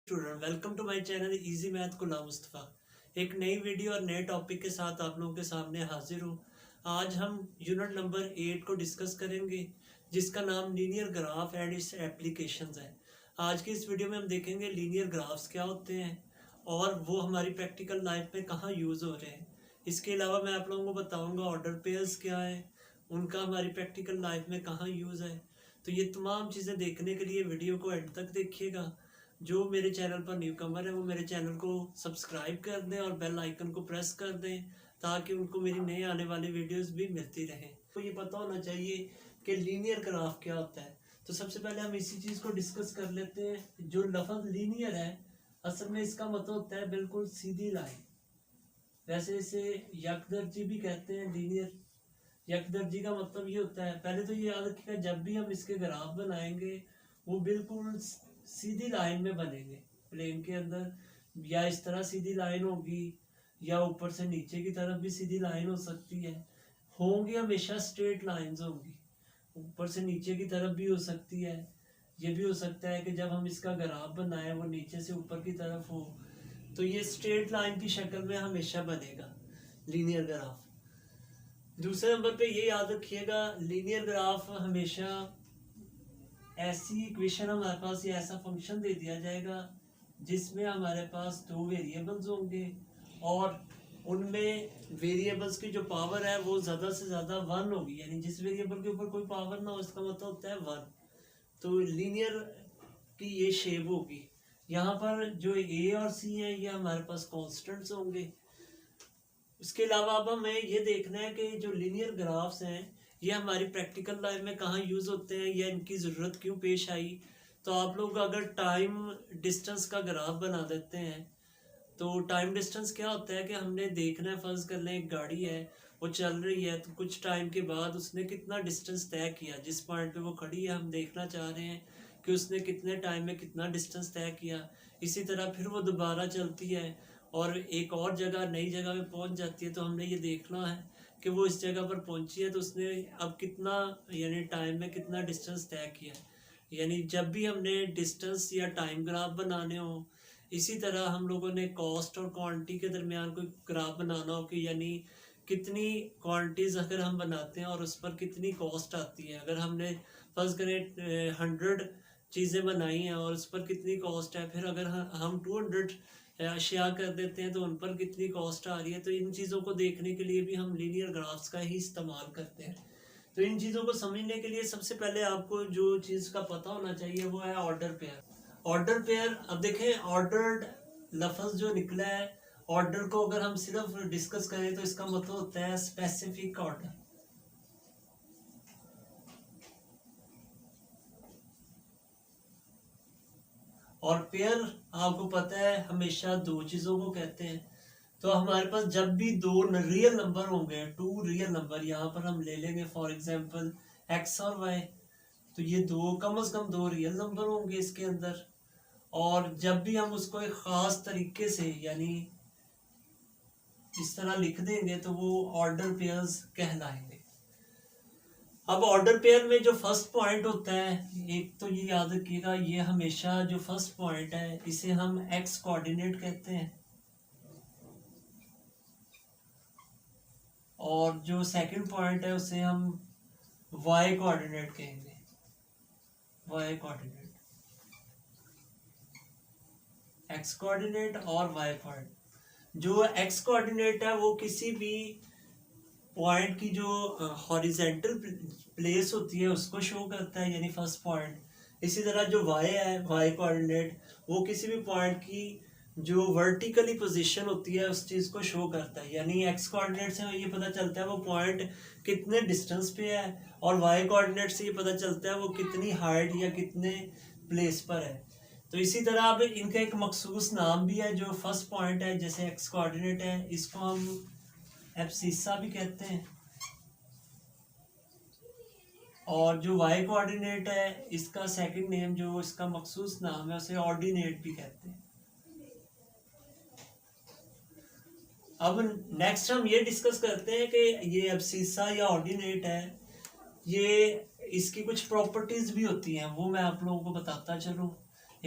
Student welcome to my channel easy math Ghulam Mustafa. एक नई video और नए टॉपिक के साथ आप लोगों के सामने हाजिर हूँ। आज हम यूनिट नंबर 8 को डिस्कस करेंगे जिसका नाम linear graph and it's applications है। आज की इस वीडियो में हम देखेंगे लीनियर ग्राफ्स क्या होते हैं और वो हमारी प्रैक्टिकल लाइफ में कहाँ यूज़ हो रहे हैं। इसके अलावा मैं आप लोगों को बताऊँगा ऑर्डर पेयर्स क्या है, उनका हमारी प्रैक्टिकल लाइफ में कहाँ यूज़ है। तो ये तमाम चीज़ें देखने के लिए वीडियो को एंड तक देखिएगा। जो मेरे चैनल पर न्यू कमर है वो मेरे चैनल को सब्सक्राइब कर दें और बेल आइकन को प्रेस कर दें ताकि उनको मेरी नए आने वाली वीडियोस भी मिलती रहें। तो ये पता होना चाहिए कि लीनियर ग्राफ क्या होता है। तो सबसे पहले हम इसी चीज़ को डिस्कस कर लेते हैं। जो लफ्ज़ लीनियर है असल में इसका मतलब होता है बिल्कुल सीधी लाइन। वैसे इसे यकदर्जी भी कहते हैं। लीनियर यकदर्जी का मतलब ये होता है, पहले तो ये याद रखिएगा जब भी हम इसके ग्राफ बनाएंगे वो बिल्कुल सीधी लाइन में बनेंगे प्लेन के अंदर, या इस तरह सीधी लाइन होगी या ऊपर से नीचे की तरफ भी सीधी लाइन हो सकती है। होंगी हमेशा स्ट्रेट लाइंस होंगी, ऊपर से नीचे की तरफ भी हो सकती है। ये भी हो सकता है कि जब हम इसका ग्राफ बनाएं वो नीचे से ऊपर की तरफ हो, तो ये स्ट्रेट लाइन की शक्ल में हमेशा बनेगा लीनियर ग्राफ। दूसरे नंबर पे ये याद रखिएगा लीनियर ग्राफ हमेशा ऐसी इक्वेशन हमारे पास या ऐसा फंक्शन दे दिया जाएगा जिसमें हमारे पास दो वेरिएबल्स होंगे और उनमें वेरिएबल्स की जो पावर है वो ज़्यादा से ज़्यादा 1 होगी, यानी जिस वेरिएबल के ऊपर कोई पावर ना हो इसका मतलब होता है 1। तो लीनियर की ये शेप होगी। यहाँ पर जो ए और सी है ये हमारे पास कॉन्स्टेंट्स होंगे। उसके अलावा अब हमें ये देखना है कि जो लीनियर ग्राफ्स हैं ये हमारी प्रैक्टिकल लाइफ में कहाँ यूज़ होते हैं या इनकी ज़रूरत क्यों पेश आई। तो आप लोग अगर टाइम डिस्टेंस का ग्राफ बना देते हैं तो टाइम डिस्टेंस क्या होता है कि हमने देखना है, फ़र्ज़ कर लें एक गाड़ी है वो चल रही है तो कुछ टाइम के बाद उसने कितना डिस्टेंस तय किया, जिस पॉइंट पे वो खड़ी है हम देखना चाह रहे हैं कि उसने कितने टाइम में कितना डिस्टेंस तय किया। इसी तरह फिर वो दोबारा चलती है और एक और जगह नई जगह पे पहुंच जाती है तो हमने ये देखना है कि वो इस जगह पर पहुंची है तो उसने अब कितना यानी टाइम में कितना डिस्टेंस तय किया। यानी जब भी हमने डिस्टेंस या टाइम ग्राफ बनाने हो, इसी तरह हम लोगों ने कॉस्ट और क्वांटिटी के दरमियान कोई ग्राफ बनाना हो कि यानी कितनी क्वांटिटीज़ अगर हम बनाते हैं और उस पर कितनी कॉस्ट आती है। अगर हमने फर्ज करें 100 चीज़ें बनाई हैं और उस पर कितनी कॉस्ट है, फिर अगर हम 200 अशिया कर देते हैं तो उन पर कितनी कॉस्ट आ रही है। तो इन चीज़ों को देखने के लिए भी हम लीनियर ग्राफ्स का ही इस्तेमाल करते हैं। तो इन चीज़ों को समझने के लिए सबसे पहले आपको जो चीज़ का पता होना चाहिए वो है ऑर्डर पेयर। ऑर्डर पेयर, अब देखें ऑर्डर्ड लफ्ज़ जो निकला है, ऑर्डर को अगर हम सिर्फ डिस्कस करें तो इसका मतलब होता है स्पेसिफिक ऑर्डर। और पेयर आपको पता है हमेशा दो चीज़ों को कहते हैं। तो हमारे पास जब भी दो रियल नंबर होंगे, टू रियल नंबर, यहाँ पर हम ले लेंगे फॉर एग्जांपल एक्स और वाई, तो ये दो कम से कम दो रियल नंबर होंगे इसके अंदर। और जब भी हम उसको एक ख़ास तरीके से यानी इस तरह लिख देंगे तो वो ऑर्डर पेयर्स कहलाएंगे। अब ऑर्डर पेयर में जो फर्स्ट पॉइंट होता है, एक तो ये याद रखिएगा ये हमेशा जो फर्स्ट पॉइंट है इसे हम एक्स कोऑर्डिनेट कहते हैं और जो सेकंड पॉइंट है उसे हम वाई कोऑर्डिनेट कहेंगे। वाई कोऑर्डिनेट, एक्स कोऑर्डिनेट और वाई कोऑर्डिनेट। जो एक्स कोऑर्डिनेट है वो किसी भी पॉइंट की जो हॉरिजेंटल प्लेस होती है उसको शो करता है, यानी फर्स्ट पॉइंट। इसी तरह जो वाई है, वाई कोऑर्डिनेट, वो किसी भी पॉइंट की जो वर्टिकली पोजीशन होती है उस चीज़ को शो करता है। यानी एक्स कोऑर्डिनेट से ये पता चलता है वो पॉइंट कितने डिस्टेंस पे है और वाई कोऑर्डिनेट से ये पता चलता है वो कितनी हाइट या कितने प्लेस पर है। तो इसी तरह अब इनका एक मखसूस नाम भी है। जो फर्स्ट पॉइंट है जैसे एक्स कोऑर्डिनेट है इसको हम एब्सिसा भी कहते हैं और जो वाई कोऑर्डिनेट है इसका सेकंड नेम जो इसका मखसूस नाम है उसे ऑर्डिनेट भी कहते हैं। अब नेक्स्ट हम ये डिस्कस करते हैं कि ये एब्सिसा या ऑर्डिनेट है, ये इसकी कुछ प्रॉपर्टीज भी होती हैं वो मैं आप लोगों को बताता चलूँ।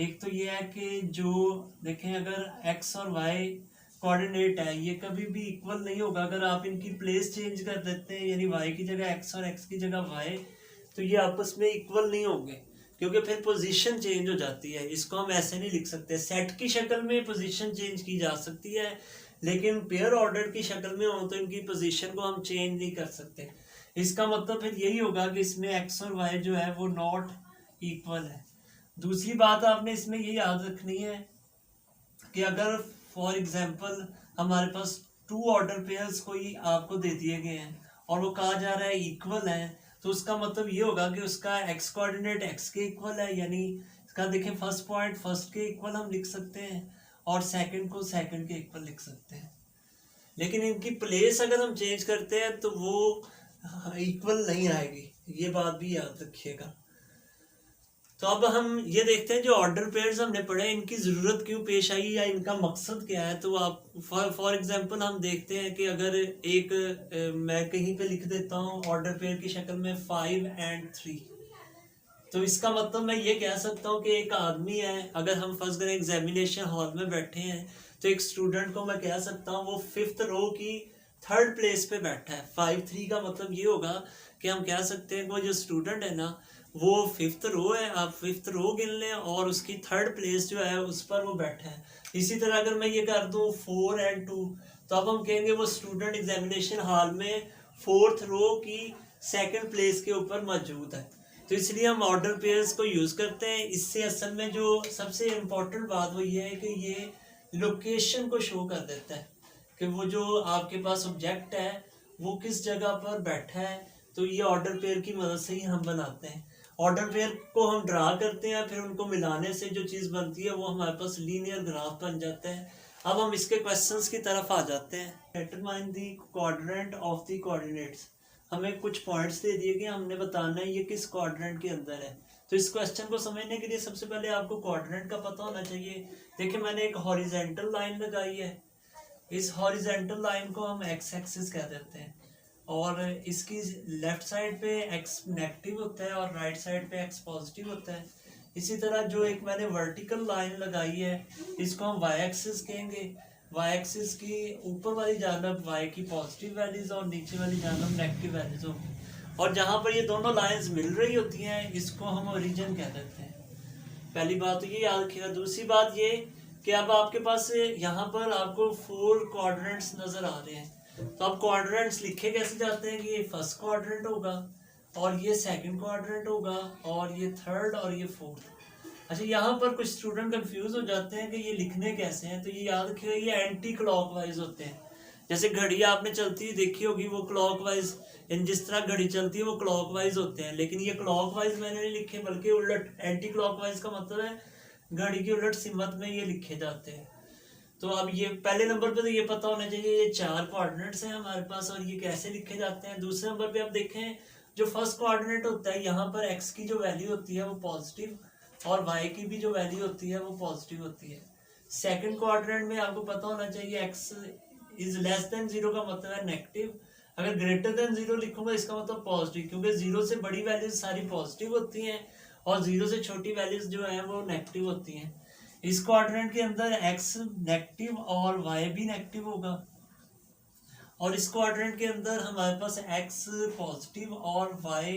एक तो ये है कि जो देखें अगर x और y कोऑर्डिनेट है ये कभी भी इक्वल नहीं होगा। अगर आप इनकी प्लेस चेंज कर देते हैं यानी y की जगह x और x की जगह y, तो ये आपस में इक्वल नहीं होंगे क्योंकि फिर पोजीशन चेंज हो जाती है। इसको हम ऐसे नहीं लिख सकते। सेट की शक्ल में पोजीशन चेंज की जा सकती है लेकिन पेयर ऑर्डर की शक्ल में हो तो इनकी पोजीशन को हम चेंज नहीं कर सकते। इसका मतलब फिर यही होगा कि इसमें x और y जो है वो नॉट इक्वल है। दूसरी बात आपने इसमें ये याद रखनी है कि अगर फॉर एग्जांपल हमारे पास 2 ऑर्डर पेयर्स कोई आपको दे दिए गए हैं और वो कहा जा रहा है इक्वल है, तो उसका मतलब ये होगा कि उसका x कोऑर्डिनेट x के इक्वल है, यानी इसका देखें फर्स्ट पॉइंट फर्स्ट के इक्वल हम लिख सकते हैं और सेकंड को सेकंड के इक्वल लिख सकते हैं। लेकिन इनकी प्लेस अगर हम चेंज करते हैं तो वो इक्वल नहीं आएगी, ये बात भी याद रखिएगा। तो अब हम ये देखते हैं जो ऑर्डर पेयर्स हमने पढ़े इनकी ज़रूरत क्यों पेश आई या इनका मकसद क्या है। तो आप फॉर एग्जांपल हम देखते हैं कि अगर एक मैं कहीं पे लिख देता हूँ ऑर्डर पेयर की शक्ल में 5 और 3, तो इसका मतलब मैं ये कह सकता हूँ कि एक आदमी है, अगर हम फर्स्ट करें एग्जामिनेशन हॉल में बैठे हैं तो एक स्टूडेंट को मैं कह सकता हूँ वो 5th रो की 3rd प्लेस पे बैठा है। 5 3 का मतलब ये होगा कि हम कह सकते हैं कि वो जो स्टूडेंट है ना वो 5th रो है, आप 5th रो गिन लें और उसकी 3rd प्लेस जो है उस पर वो बैठा है। इसी तरह अगर मैं ये कर दूँ 4 और 2, तो अब हम कहेंगे वो स्टूडेंट एग्जामिनेशन हॉल में 4th रो की 2nd प्लेस के ऊपर मौजूद है। तो इसलिए हम ऑर्डर पेयर्स को यूज़ करते हैं। इससे असल में जो सबसे इम्पोर्टेंट बात वो ये है कि ये लोकेशन को शो कर देता है कि वो जो आपके पास ऑब्जेक्ट है वो किस जगह पर बैठा है। तो ये ऑर्डर पेयर की मदद से ही हम बनाते हैं। ऑर्डर पेयर को हम ड्रा करते हैं, फिर उनको मिलाने से जो चीज़ बनती है वो हमारे पास लीनियर ग्राफ बन जाता है। अब हम इसके क्वेश्चंस की तरफ आ जाते हैं। Determine the quadrant of the coordinates. हमें कुछ पॉइंट्स दे दिए गए, हमने बताना है ये किस क्वाड्रेंट के अंदर है। तो इस क्वेश्चन को समझने के लिए सबसे पहले आपको क्वाड्रेंट का पता होना चाहिए। देखिए मैंने एक हॉरिजेंटल लाइन लगाई है, इस हॉरिजेंटल लाइन को हम एक्स एक्सिस कह देते हैं और इसकी लेफ्ट साइड पे एक्स नेगेटिव होता है और राइट साइड पे एक्स पॉजिटिव होता है। इसी तरह जो एक मैंने वर्टिकल लाइन लगाई है इसको हम वाई एक्सिस कहेंगे। वाई एक्सिस की ऊपर वाली जानब वाई की पॉजिटिव वैल्यूज और नीचे वाली जानब नेगेटिव वैल्यूज होंगी, और जहाँ पर ये दोनों लाइंस मिल रही होती हैं इसको हम ओरिजिन कह देते हैं। पहली बात तो ये याद रखिएगा। दूसरी बात ये कि अब आपके पास यहाँ पर आपको 4 क्वाड्रेंट्स नजर आ रहे हैं, तो अब क्वाड्रेंट्स लिखे कैसे जाते हैं कि ये फर्स्ट क्वाड्रेंट होगा और ये सेकंड क्वाड्रेंट होगा और ये थर्ड और ये फोर्थ। अच्छा, यहाँ पर कुछ स्टूडेंट कंफ्यूज हो जाते हैं कि ये लिखने कैसे हैं। तो ये याद रखिएगा ये एंटी क्लॉकवाइज होते हैं। जैसे घड़ी आपने चलती हुई देखी होगी वो क्लॉकवाइज, जिस तरह घड़ी चलती है वो क्लॉकवाइज होते हैं, लेकिन ये क्लॉकवाइज मैंने नहीं लिखे बल्कि उलट। एंटी क्लॉकवाइज का मतलब है घड़ी की उलट सिमत में ये लिखे जाते हैं। तो अब ये पहले नंबर पे तो ये पता होना चाहिए ये 4 कोऑर्डिनेट्स हैं हमारे पास और ये कैसे लिखे जाते हैं। दूसरे नंबर पे आप देखें जो फर्स्ट कोऑर्डिनेट होता है यहाँ पर x की जो वैल्यू होती है वो पॉजिटिव और y की भी जो वैल्यू होती है वो पॉजिटिव होती है। सेकंड क्वाड्रेंट में आपको पता होना चाहिए x इज लेस देन 0 का मतलब है नेगेटिव। अगर ग्रेटर देन 0 लिखूंगा इसका मतलब पॉजिटिव, क्योंकि 0 से बड़ी वैल्यूज सारी पॉजिटिव होती हैं और 0 से छोटी वैल्यूज जो है वो नेगेटिव होती हैं। इस क्वाड्रेंट के अंदर x नेगेटिव और y भी नेगेटिव होगा और इस क्वाड्रेंट के अंदर हमारे पास x पॉजिटिव और y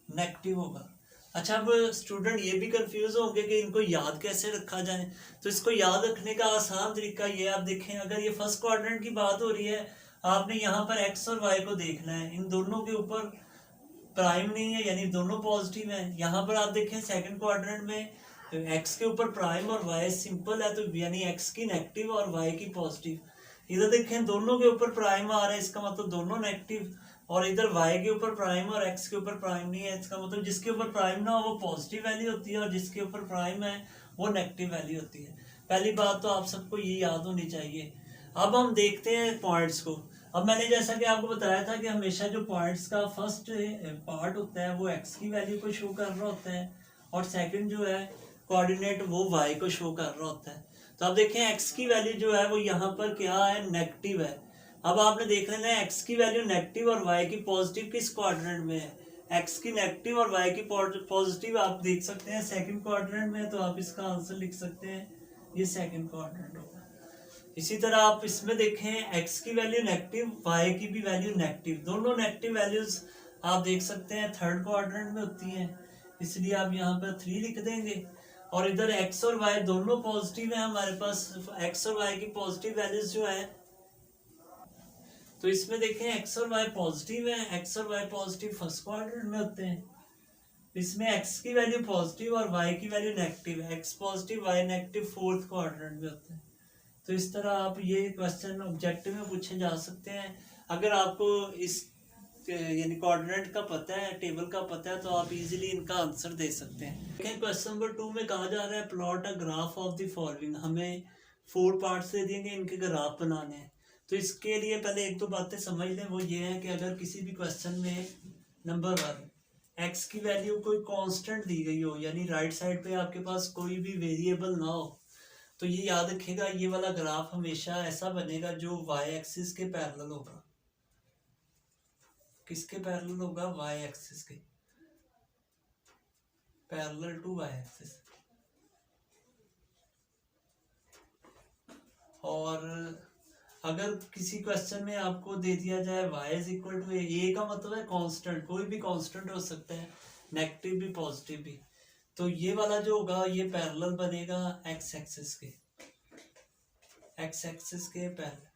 नेगेटिव होगा। अच्छा, अब स्टूडेंट ये भी कंफ्यूज होंगे कि इनको याद कैसे रखा जाए। तो इसको याद रखने का आसान तरीका ये आप देखें, अगर ये फर्स्ट क्वाड्रेंट की बात हो रही है आपने यहाँ पर x और y को देखना है, इन दोनों के ऊपर प्राइम नहीं है यानी दोनों पॉजिटिव हैं। यहाँ पर आप देखें सेकंड क्वाड्रेंट में x के ऊपर प्राइम और y सिंपल है, तो यानी x की नेगेटिव और y की पॉजिटिव। इधर देखें दोनों के ऊपर प्राइम आ रहा है, इसका मतलब दोनों नेगेटिव, और इधर y के ऊपर प्राइम और x के ऊपर प्राइम नहीं है, इसका मतलब जिसके ऊपर प्राइम ना हो वो पॉजिटिव वैल्यू होती है और जिसके ऊपर प्राइम है वो नेगेटिव वैल्यू होती है। पहली बात तो आप सबको ये याद होनी चाहिए। अब हम देखते हैं पॉइंट्स को। अब मैंने जैसा कि आपको बताया था कि हमेशा जो पॉइंट्स का फर्स्ट पार्ट होता है वो x की वैल्यू को शो कर रहा होता है और सेकंड जो है कोऑर्डिनेट वो y को शो कर रहा होता है। तो आप देखें x की वैल्यू जो है वो यहाँ पर क्या है, नेगेटिव है। अब आपने देख लेना है x की वैल्यू नेगेटिव और y की पॉजिटिव किस क्वाड्रेंट में है, एक्स की नेगेटिव और वाई की पॉजिटिव आप देख सकते हैं सेकंड क्वाड्रेंट में, तो आप इसका आंसर लिख सकते हैं ये सेकंड क्वाड्रेंट होगा। इसी तरह आप इसमें देखें एक्स की वैल्यू नेगेटिव, वाई की भी वैल्यू नेगेटिव, दोनों नेगेटिव वैल्यूज आप देख सकते हैं थर्ड क्वाड्रेंट में होती हैं, इसलिए आप यहाँ पर 3 लिख देंगे। और इधर एक्स और वाई दोनों पॉजिटिव है हमारे पास, एक्स और वाई की पॉजिटिव वैल्यूज जो है, तो इसमें देखें एक्स और वाई पॉजिटिव है, एक्स और वाई पॉजिटिव फर्स्ट क्वाड्रेंट में होते हैं। इसमें एक्स की वैल्यू पॉजिटिव और वाई की वैल्यू नेगेटिव है, x positive y negative fourth quadrant में होते हैं। तो इस तरह आप ये क्वेश्चन ऑब्जेक्टिव में पूछे जा सकते हैं। अगर आपको इस यानी कोऑर्डिनेट का पता है, टेबल का पता है, तो आप इजीली इनका आंसर दे सकते हैं। क्वेश्चन नंबर 2 में कहा जा रहा है plot a graph of the following, हमें 4 पार्ट्स दे देंगे, इनके ग्राफ बनाने हैं। तो इसके लिए पहले एक दो बातें समझ लें, वो ये है कि अगर किसी भी क्वेश्चन में नंबर 1 एक्स की वैल्यू कोई कांस्टेंट दी गई हो, यानी राइट साइड पे आपके पास कोई भी वेरिएबल ना हो, तो ये याद रखिएगा ये वाला ग्राफ हमेशा ऐसा बनेगा जो वाई एक्सिस के पैरेलल होगा। किसके पैरेलल होगा? वाई एक्सिस के, पैरेलल टू वाई एक्सिस। और अगर किसी क्वेश्चन में आपको दे दिया जाए y इज इक्वल टू ए का मतलब है कांस्टेंट, कोई भी कांस्टेंट हो सकता है, नेगेटिव भी पॉजिटिव भी, तो ये वाला जो होगा ये पैरेलल बनेगा एक्स एक्सिस के, एक्स एक्सिस के पैरेलल।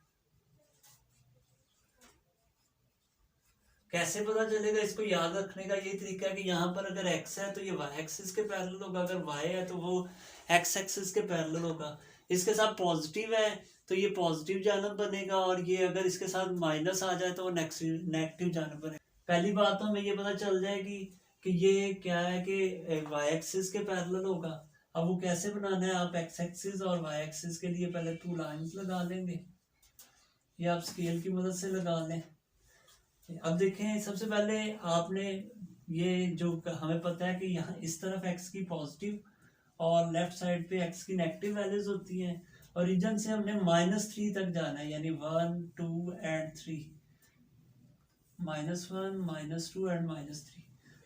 कैसे पता चलेगा? इसको याद रखने का यही तरीका है कि यहाँ पर अगर x है तो ये y एक्सिस के पैरेलल होगा, अगर y है तो वो x एक्सिस के पैरेलल होगा। इसके साथ पॉजिटिव है तो ये पॉजिटिव जानब बनेगा, और ये अगर इसके साथ माइनस आ जाए तो वो नेगेटिव जानब बनेगा। पहली बात तो हमें ये पता चल जाएगी कि ये क्या है कि y एक्सिस के पैरेलल होगा। अब वो कैसे बनाना है, आप x एक्सिस और y एक्सिस के लिए पहले 2 लाइंस लगा लेंगे, ये आप स्केल की मदद से लगा लें। अब देखें, सबसे पहले आपने ये जो हमें पता है कि यहाँ इस तरफ x की पॉजिटिव और लेफ्ट साइड पे x की नेगेटिव वैल्यूज होती हैं, और रीजन से हमने -3 तक जाना है, यानी 1 2 एंड 3, -1 -2 एंड -3।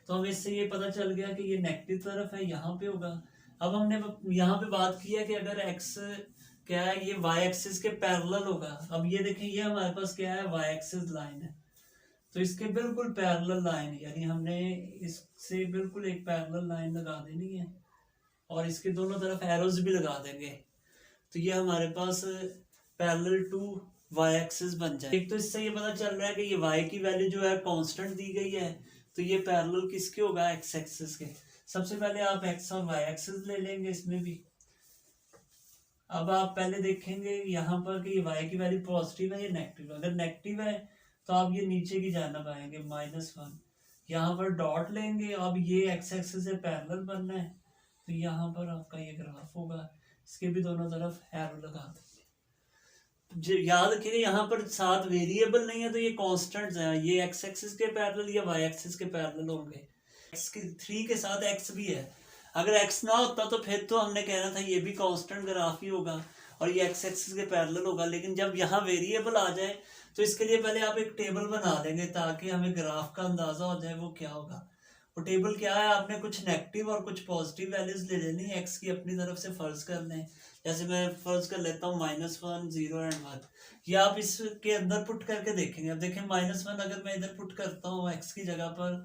तो हमें इससे ये पता चल गया कि ये नेगेटिव तरफ है, यहाँ पे होगा। अब हमने यहाँ पे बात की है कि अगर x क्या है, ये y एक्सिस के पैरेलल होगा। अब ये देखें, ये हमारे पास क्या है, y एक्सिस लाइन है, तो इसके बिल्कुल पैरेलल लाइन, यानी हमने इससे बिल्कुल एक पैरेलल लाइन लगा देनी है, और इसके दोनों तरफ एरोज भी लगा देंगे, तो ये हमारे पास पैरेलल टू वाई एक्सिस बन जाए। एक तो इससे ये पता चल रहा है कि ये y की वैल्यू जो है कांस्टेंट दी गई है, तो ये पैरेलल किसके होगा, x एक्सिस के। सबसे पहले आप x और y एक्सिस ले लेंगे इसमें भी। अब आप पहले देखेंगे यहाँ पर कि y की वैल्यू पॉजिटिव है या नेगेटिव। अगर नेगेटिव है तो आप ये नीचे की जानब आएंगे -1, यहाँ पर डॉट लेंगे। अब ये x एक्सिस से पैरेलल बनना है, तो यहाँ पर आपका ये ग्राफ होगा, इसके भी दोनों तरफ एरो लगा देंगे। याद रखिए यहाँ पर साथ वेरिएबल नहीं है, तो ये कांस्टेंट्स हैं, ये x एक्सिस के पैरेलल या y एक्सिस के पैरेलल होंगे। x के 3 के साथ x भी है, अगर x ना होता तो फिर तो हमने कहना था ये भी कांस्टेंट ग्राफ ही होगा और ये x एक्सिस के पैरेलल होगा। लेकिन जब यहाँ वेरिएबल आ जाए तो इसके लिए पहले आप एक टेबल बना लेंगे ताकि हमें ग्राफ का अंदाजा हो जाए वो क्या होगा। वो टेबल क्या है, आपने कुछ नेगेटिव और कुछ पॉजिटिव वैल्यूज ले लेनी है, एक्स की अपनी तरफ से फर्ज कर लें। जैसे मैं फर्ज कर लेता हूँ -1 0 एंड 1, ये आप इसके अंदर पुट करके देखेंगे। अब देखें -1 अगर मैं इधर पुट करता हूँ एक्स की जगह पर,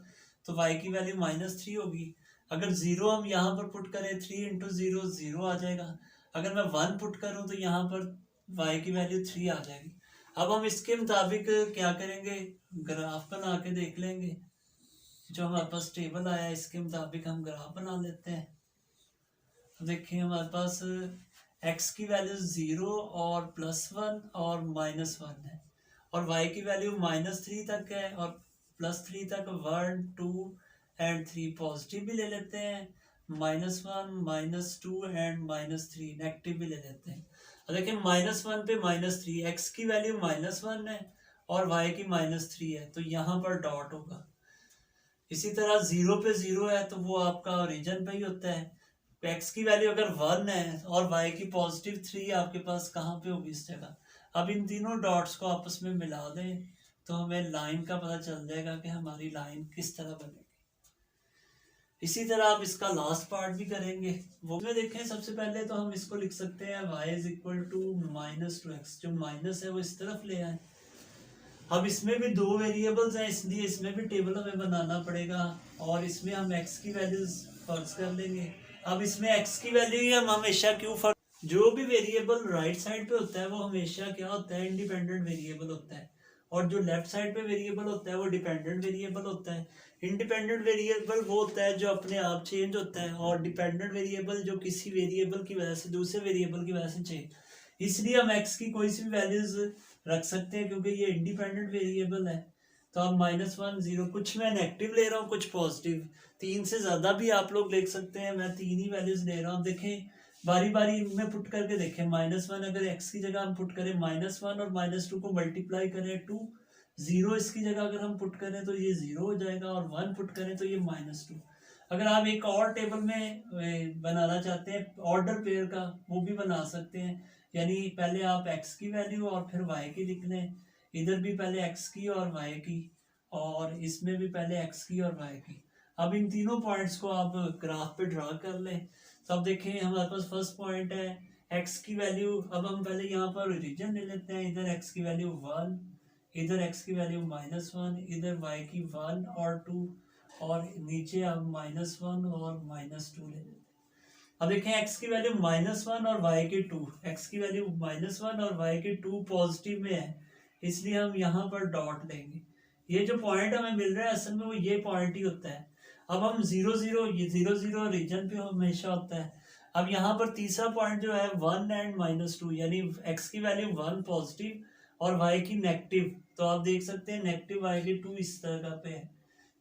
तो वाई की वैल्यू -3 होगी। अगर 0 हम यहाँ पर पुट करें, 3 × 0 0 आ जाएगा। अगर मैं 1 पुट करूँ तो यहाँ पर वाई की वैल्यू 3 आ जाएगी। अब हम इसके मुताबिक क्या करेंगे, ग्राफ बना के देख लेंगे। जो हमारे पास टेबल आया है इसके मुताबिक हम ग्राफ बना लेते हैं। देखिए हमारे पास x की वैल्यू 0 और +1 और -1 है, और y की वैल्यू -3 तक है और +3 तक 1 2 एंड 3 पॉजिटिव भी ले लेते हैं, -1 -2 एंड -3 नेगेटिव भी ले लेते हैं। देखिए -1 पे -3, x की वैल्यू -1 है और y की -3 है, तो यहाँ पर डॉट होगा। इसी तरह 0 पे 0 है तो वो आपका ओरिजिन पे ही होता है। x की वैल्यू अगर 1 है और y की +3 आपके पास कहाँ पे होगी, इस जगह। अब इन तीनों डॉट्स को आपस में मिला दें तो हमें लाइन का पता चल जाएगा कि हमारी लाइन किस तरह बनेगी। इसी तरह आप इसका लास्ट पार्ट भी करेंगे। वो में देखें, सबसे पहले तो हम इसको लिख सकते हैं y is equal to -2x, जो माइनस है वो इस तरफ ले आए। अब इसमें भी दो वेरिएबल्स हैं, इसलिए इसमें भी टेबल हमें बनाना पड़ेगा, और इसमें हम x की वैल्यूज फर्ज कर लेंगे। अब इसमें x की वैल्यू ही हम हमेशा क्यों फर्ज, जो भी वेरिएबल राइट साइड पे होता है वो हमेशा क्या होता है, इंडिपेंडेंट वेरिएबल होता है, और जो लेफ्ट साइड पे वेरिएबल होता है वो डिपेंडेंट वेरिएबल होता है। इंडिपेंडेंट वेरिएबल वो होता है जो अपने आप चेंज होता है, और डिपेंडेंट वेरिएबल जो किसी वेरिएबल की वजह से दूसरे वेरिएबल की वजह से चेंज। इसलिए हम x की कोई सी भी वैल्यूज रख सकते हैं क्योंकि ये इंडिपेंडेंट वेरिएबल है। तो आप -1 0, कुछ मैं नेगेटिव ले रहा हूँ कुछ पॉजिटिव, 3 से ज़्यादा भी आप लोग लिख सकते हैं, मैं 3 ही वैल्यूज ले रहा हूँ। देखें बारी बारी में पुट करके देखें, -1 अगर x की जगह हम पुट करें -1 और -2 को मल्टीप्लाई करें 2, 0 इसकी जगह अगर हम पुट करें तो ये 0 हो जाएगा, और 1 पुट करें तो ये -2। अगर आप एक और टेबल में बनाना चाहते हैं ऑर्डर पेयर का, वो भी बना सकते हैं, यानी पहले आप x की वैल्यू और फिर y की लिख लें, इधर भी पहले x की और y की, और इसमें भी पहले x की और y की। अब इन तीनों पॉइंट्स को आप ग्राफ पे ड्रा कर लें। तो अब देखें हमारे पास फर्स्ट पॉइंट है x की वैल्यू, अब हम पहले यहाँ पर रीजन ले लेते हैं, इधर x की वैल्यू 1, इधर x की वैल्यू -1, इधर y की 1 और 2, और नीचे अब -1 और -2 ले लेते हैं। अब देखें x की वैल्यू -1 और y की 2, x की वैल्यू -1 और y की 2 पॉजिटिव में है, इसलिए हम यहाँ पर डॉट लेंगे। ये जो पॉइंट हमें मिल रहा है असल में वो ये पॉइंट ही होता है। अब हम 0 0, ये 0 0 रीजन पे हमेशा होता है। अब यहाँ पर तीसरा पॉइंट जो है 1 एंड -2, यानी x की वैल्यू 1 पॉजिटिव और y की नेगेटिव, तो आप देख सकते हैं नेगेटिव y की 2 इस तरह पे है।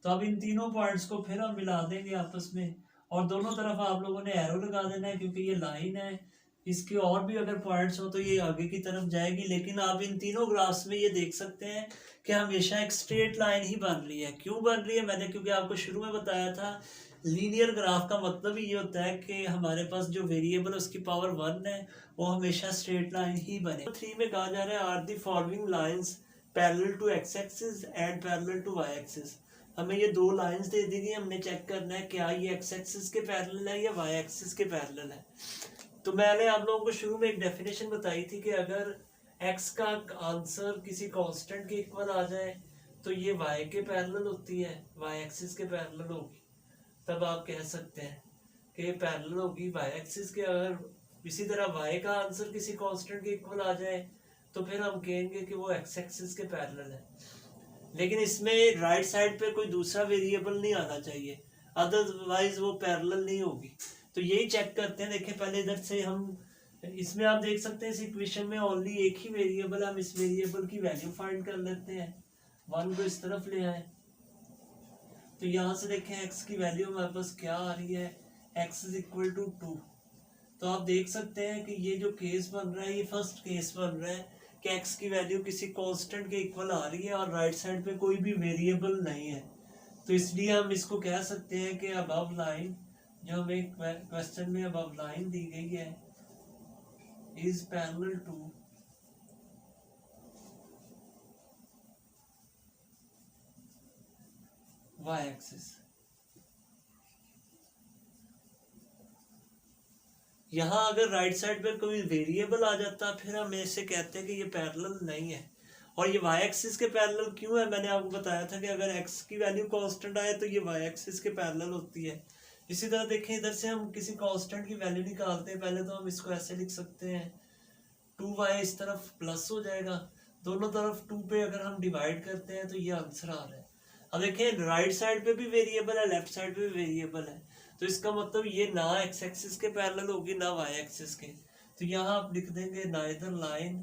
तो अब इन तीनों पॉइंट्स को फिर हम मिला देंगे आपस में, और दोनों तरफ आप लोगों ने एरो लगा देना है क्योंकि ये लाइन है, इसके और भी अगर पॉइंट्स हो तो ये आगे की तरफ जाएगी। लेकिन आप इन तीनों ग्राफ्स में ये देख सकते हैं कि हमेशा एक स्ट्रेट लाइन ही बन रही है। क्यों बन रही है, मैंने क्योंकि आपको शुरू में बताया था लीनियर ग्राफ का मतलब ही ये होता है कि हमारे पास जो वेरिएबल उसकी पावर 1 है वो हमेशा स्ट्रेट लाइन ही बने। 3 में कहा जा रहा है are the following lines parallel to x axis and parallel to y axis. हमें ये दो लाइंस दे दी गई, हमने चेक करना है क्या ये एक्स एक्सिस के पैरेलल है या वाई एक्सिस के पैरेलल है। तो मैंने आप लोगों को शुरू में एक डेफिनेशन बताई थी कि अगर x का आंसर किसी कांस्टेंट के इक्वल आ जाए तो ये y के पैरेलल होती है, y एक्सिस के पैरेलल होगी, तब आप कह सकते हैं कि पैरेलल होगी y एक्सिस के। अगर इसी तरह y का आंसर किसी कांस्टेंट के इक्वल आ जाए तो फिर हम कहेंगे कि वो x एक्सिस के पैरेलल है। लेकिन इसमें राइट साइड पे कोई दूसरा वेरिएबल नहीं आना चाहिए, अदरवाइज वो पैरेलल नहीं होगी। तो यही चेक करते हैं। देखिए पहले इधर से हम, इसमें आप देख सकते हैं इस इक्वेशन में ओनली एक ही वेरिएबल, हम इस वेरिएबल की वैल्यू फाइंड कर लेते हैं, 1 को इस तरफ ले आए। तो यहाँ से देखें x की वैल्यू हमारे पास क्या आ रही है, x इज इक्वल टू 2। तो आप देख सकते हैं कि ये जो केस बन रहा है ये फर्स्ट केस बन रहा है कि x की वैल्यू किसी कांस्टेंट के इक्वल आ रही है और राइट साइड पे कोई भी वेरिएबल नहीं है। तो इसलिए हम इसको कह सकते हैं कि अबव लाइन, जो हमें क्वेश्चन में अबव लाइन दी गई है, is parallel to y axis. यहाँ अगर राइट साइड पर कोई वेरिएबल आ जाता फिर हम ऐसे कहते हैं कि ये पैरेलल नहीं है। और ये वाई एक्सिस के पैरेलल क्यों है, मैंने आपको बताया था कि अगर x की वैल्यू कांस्टेंट आए तो ये वाई एक्सिस के पैरेलल होती है। इसी तरह देखें इधर से हम किसी कांस्टेंट की वैल्यू निकालते हैं, पहले तो हम इसको ऐसे लिख सकते हैं 2y इस तरफ प्लस हो जाएगा, दोनों तरफ 2 पे अगर हम डिवाइड करते हैं तो ये आंसर आ रहा है। अब देखें राइट साइड पे भी वेरिएबल है, लेफ्ट साइड पे भी वेरिएबल है, तो इसका मतलब ये ना x एक्सिस के पैरेलल होगी ना y एक्सिस के। तो यहाँ आप लिख देंगे neither line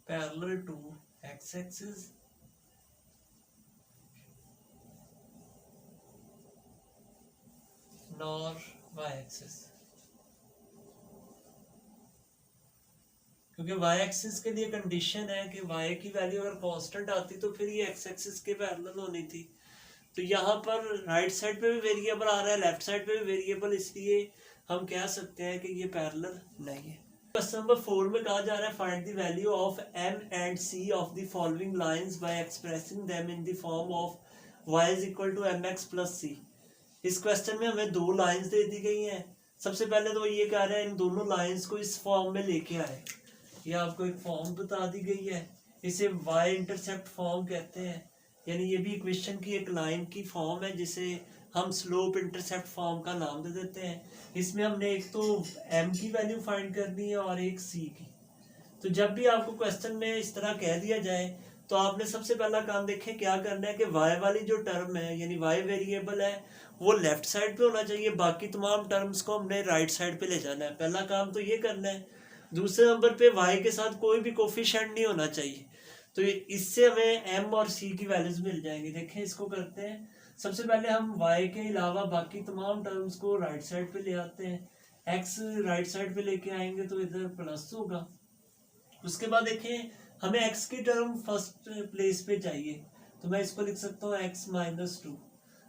parallel to x axis nor y axis, क्योंकि y एक्सिस के लिए कंडीशन है कि y की वैल्यू अगर कांस्टेंट आती तो फिर ये x एक्सिस के पैरेलल होनी थी। तो यहाँ पर राइट साइड पे भी वेरिएबल आ रहा है, लेफ्ट साइड पे भी वेरिएबल, इसलिए हम कह सकते हैं कि ये पैरेलल नहीं है। क्वेश्चन नंबर 4 में कहा जा रहा है find the value of m and c of the following lines by expressing them in the form of y is equal to mx plus c। इस क्वेश्चन में हमें दो लाइंस दे दी गई हैं। सबसे पहले तो ये कह रहा है इन दोनों लाइंस को इस फॉर्म में लेके आए। ये आपको एक फॉर्म बता दी गई है, इसे y इंटरसेप्ट फॉर्म कहते हैं, यानी ये भी इक्वेशन की एक लाइन की फॉर्म है जिसे हम स्लोप इंटरसेप्ट फॉर्म का नाम दे देते हैं। इसमें हमने एक तो m की वैल्यू फाइंड करनी है और एक c की। तो जब भी आपको क्वेश्चन में इस तरह कह दिया जाए तो आपने सबसे पहला काम देखें क्या करना है कि y वाली जो टर्म है यानी y वेरिएबल है वो लेफ्ट साइड पे होना चाहिए, बाकी तमाम टर्म्स को हमने राइट साइड पे ले जाना है। पहला काम तो ये करना है। दूसरे नंबर पे y के साथ कोई भी कोफिशिएंट नहीं होना चाहिए, तो इससे हमें m और c की वैल्यूज मिल जाएंगी। देखें इसको करते हैं। सबसे पहले हम y के अलावा बाकी तमाम टर्म्स को राइट साइड पे ले आते हैं। x राइट साइड पे लेके आएंगे तो इधर प्लस होगा। उसके बाद देखें हमें x की टर्म फर्स्ट प्लेस पे चाहिए, तो मैं इसको लिख सकता हूँ x माइनस 2।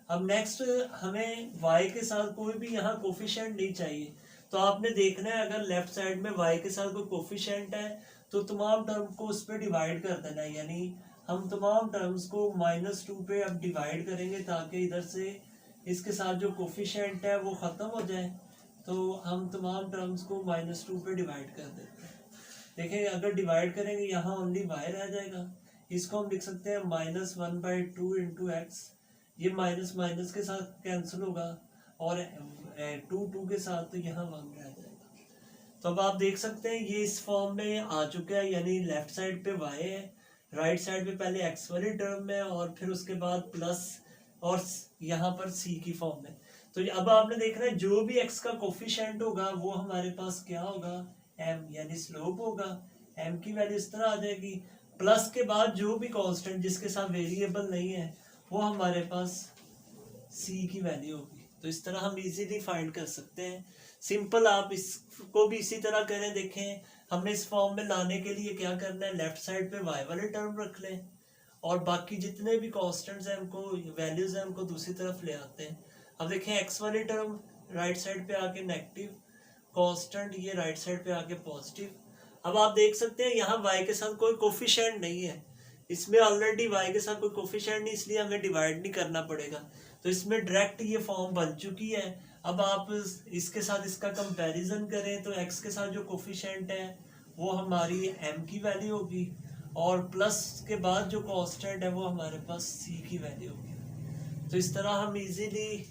अब नेक्स्ट हमें y के साथ कोई भी यहाँ कोफिशिएंट नहीं चाहिए, तो आपने देखना है अगर लेफ्ट साइड में y के साथ कोई कोफिशिएंट है तो तमाम टर्म को उस पर डिवाइड कर देना है। यानी हम तमाम टर्म्स को -2 पे अब डिवाइड करेंगे ताकि इधर से इसके साथ जो कोफिशिएंट है वो ख़त्म हो जाए। तो हम तमाम टर्म्स को -2 पे डिवाइड कर देते हैं। देखिए अगर डिवाइड करेंगे यहाँ ओनली y रह जाएगा। इसको हम लिख सकते हैं -1/2 इंटू एक्स। ये माइनस माइनस के साथ कैंसिल होगा और 2 के साथ तो यहाँ 1 रह जाएगा। तो अब आप देख सकते हैं ये इस फॉर्म में आ चुका है, यानी लेफ्ट साइड पे y है, राइट साइड पे पहले x वाली टर्म है और फिर उसके बाद प्लस और यहाँ पर c की फॉर्म में। तो अब आपने देखना है जो भी x का कोफिशिएंट होगा वो हमारे पास क्या होगा, m, यानी स्लोप होगा। m की वैल्यू इस तरह आ जाएगी। प्लस के बाद जो भी कांस्टेंट जिसके साथ वेरिएबल नहीं है वो हमारे पास c की वैल्यू होगी। तो इस तरह हम इजीली फाइंड कर सकते हैं। सिंपल आप इसको भी इसी तरह करें। देखें हमने इस फॉर्म में लाने के लिए क्या करना है, लेफ्ट साइड पे y वाले टर्म रख लें और बाकी जितने भी कांस्टेंट्स हैं उनको वैल्यूज हैं उनको दूसरी तरफ ले आते हैं। अब देखें x वाली टर्म राइट साइड पे आके नेगेटिव, कांस्टेंट ये राइट साइड पे आके पॉजिटिव। अब आप देख सकते हैं यहाँ y के साथ कोई कोफिशिएंट नहीं है, इसमें ऑलरेडी y के साथ कोई कोफिशिएंट नहीं, इसलिए हमें डिवाइड नहीं करना पड़ेगा। तो इसमें डायरेक्ट ये फॉर्म बन चुकी है। अब आप इसके साथ इसका कंपैरिजन करें तो x के साथ जो कोफिशिएंट है वो हमारी m की वैल्यू होगी और प्लस के बाद जो कांस्टेंट है वो हमारे पास c की वैल्यू होगी। तो इस तरह हम इजीली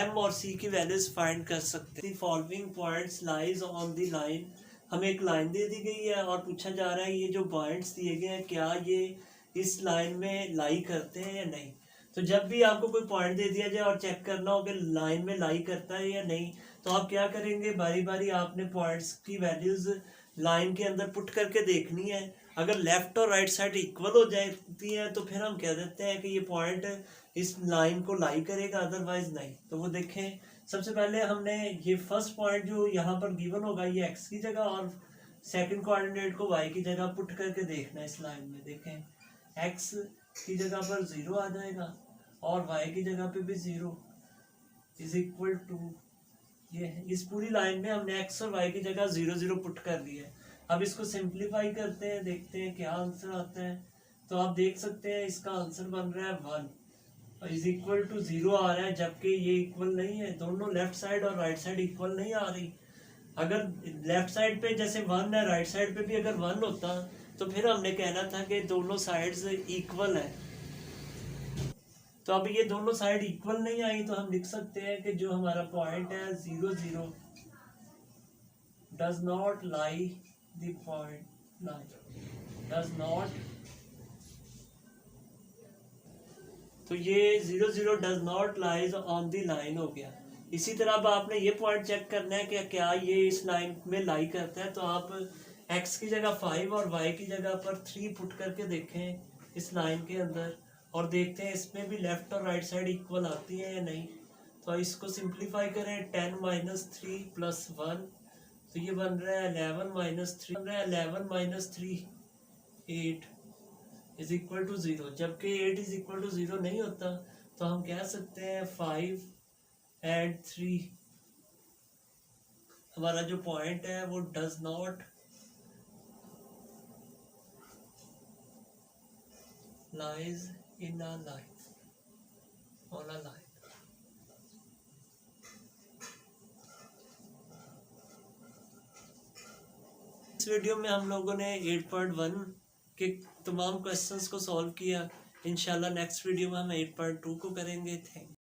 m और c की वैल्यूज फाइंड कर सकते हैं। Following points lies on the line, हमें एक लाइन दे दी गई है और पूछा जा रहा है ये जो पॉइंट्स दिए गए हैं क्या ये इस लाइन में लाई करते हैं या नहीं। तो जब भी आपको कोई पॉइंट दे दिया जाए और चेक करना हो कि लाइन में लाई करता है या नहीं, तो आप क्या करेंगे, बारी बारी आपने पॉइंट्स की वैल्यूज लाइन के अंदर पुट करके देखनी है। अगर लेफ्ट और राइट साइड इक्वल हो जाती है तो फिर हम कह देते हैं कि ये पॉइंट इस लाइन को लाई करेगा, अदरवाइज नहीं। तो वो देखें सबसे पहले हमने ये फर्स्ट पॉइंट जो यहाँ पर गिवन होगा ये एक्स की जगह और सेकंड कोऑर्डिनेट को वाई की जगह पुट करके देखना है। इस लाइन में देखें एक्स की जगह पर 0 आ जाएगा और y की जगह पे भी 0 इज इक्वल टू ये। इस पूरी लाइन में हमने x और y की जगह 0 0 पुट कर दिया है। अब इसको सिंप्लीफाई करते हैं, देखते हैं क्या आंसर आता है। तो आप देख सकते हैं इसका आंसर बन रहा है 1 इज इक्वल टू 0 आ रहा है, जबकि ये इक्वल नहीं है। दोनों लेफ्ट साइड और राइट साइड इक्वल नहीं आ रही। अगर लेफ्ट साइड पे जैसे 1 है, राइट साइड पे भी अगर 1 होता तो फिर हमने कहना था कि दोनों साइड्स इक्वल है। तो अब ये दोनों साइड इक्वल नहीं आई तो हम लिख सकते हैं कि जो हमारा पॉइंट है 0 0 does not lie the point lie does not, तो ये 0 0 does not lies on the line हो गया। इसी तरह अब आपने ये पॉइंट चेक करना है कि क्या ये इस लाइन में लाई करता है। तो आप x की जगह 5 और y की जगह पर 3 पुट करके देखें इस लाइन के अंदर और देखते हैं इसमें भी लेफ्ट और राइट साइड इक्वल आती है या नहीं। तो इसको सिंप्लीफाई करें 10 - 3 + 1, तो ये बन रहा है 11 - 3 बन रहा है 11 - 3 8 इज इक्वल टू 0, जबकि 8 इज इक्वल टू 0 नहीं होता। तो हम कह सकते हैं 5 + 3 हमारा जो पॉइंट है वो does not lies in a line on a line. इस वीडियो में हम लोगों ने 8.1 के तमाम क्वेश्चंस को सॉल्व किया। इंशाल्लाह नेक्स्ट वीडियो में हम 8.2 को करेंगे। Thank you.